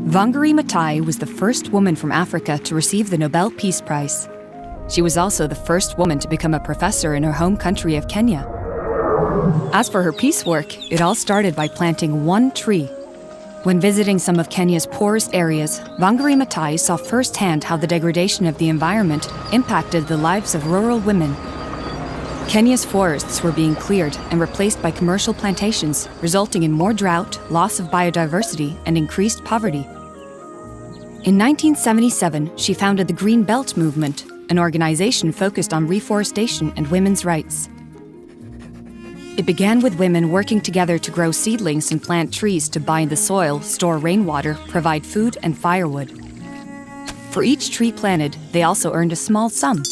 Wangari Maathai was the first woman from Africa to receive the Nobel Peace Prize. She was also the first woman to become a professor in her home country of Kenya. As for her peace work, it all started by planting one tree. When visiting some of Kenya's poorest areas, Wangari Maathai saw firsthand how the degradation of the environment impacted the lives of rural women. Kenya's forests were being cleared and replaced by commercial plantations, resulting in more drought, loss of biodiversity, and increased poverty. In 1977, she founded the Green Belt Movement, an organization focused on reforestation and women's rights. It began with women working together to grow seedlings and plant trees to bind the soil, store rainwater, provide food and firewood. For each tree planted, they also earned a small sum.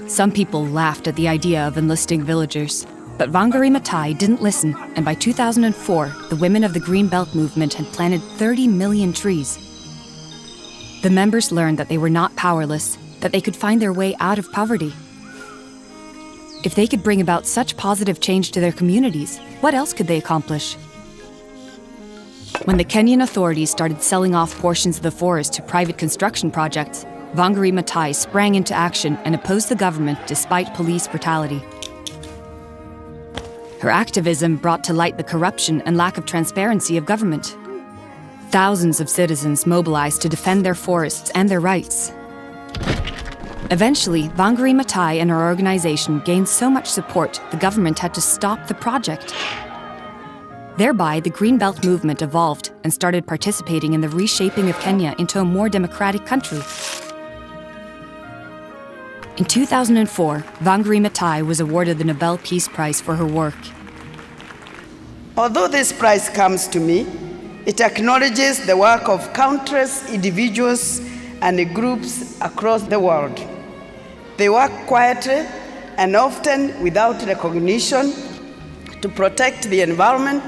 Some people laughed at the idea of enlisting villagers, but Wangari Maathai didn't listen, and by 2004, the women of the Green Belt Movement had planted 30 million trees. The members learned that they were not powerless, that they could find their way out of poverty. If they could bring about such positive change to their communities, what else could they accomplish? When the Kenyan authorities started selling off portions of the forest to private construction projects, Wangari Maathai sprang into action and opposed the government despite police brutality. Her activism brought to light the corruption and lack of transparency of government. Thousands of citizens mobilized to defend their forests and their rights. Eventually, Wangari Maathai and her organization gained so much support, the government had to stop the project. Thereby, the Green Belt Movement evolved and started participating in the reshaping of Kenya into a more democratic country. In 2004, Wangari Maathai was awarded the Nobel Peace Prize for her work. Although this prize comes to me, it acknowledges the work of countless individuals and groups across the world. They work quietly and often without recognition to protect the environment,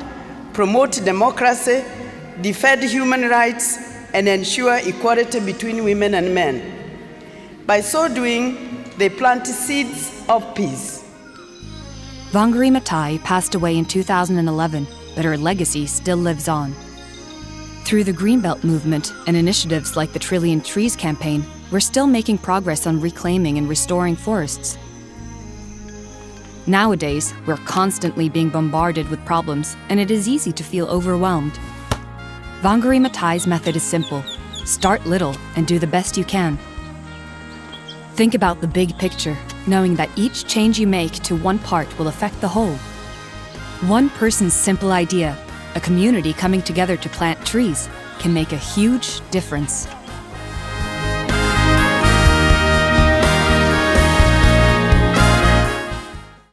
promote democracy, defend human rights, and ensure equality between women and men. By so doing, they plant seeds of peace. Wangari Maathai passed away in 2011, but her legacy still lives on. Through the Greenbelt movement and initiatives like the Trillion Trees campaign, we're still making progress on reclaiming and restoring forests. Nowadays, we're constantly being bombarded with problems, and it is easy to feel overwhelmed. Wangari Maathai's method is simple. Start little and do the best you can. Think about the big picture, knowing that each change you make to one part will affect the whole. One person's simple idea, a community coming together to plant trees, can make a huge difference.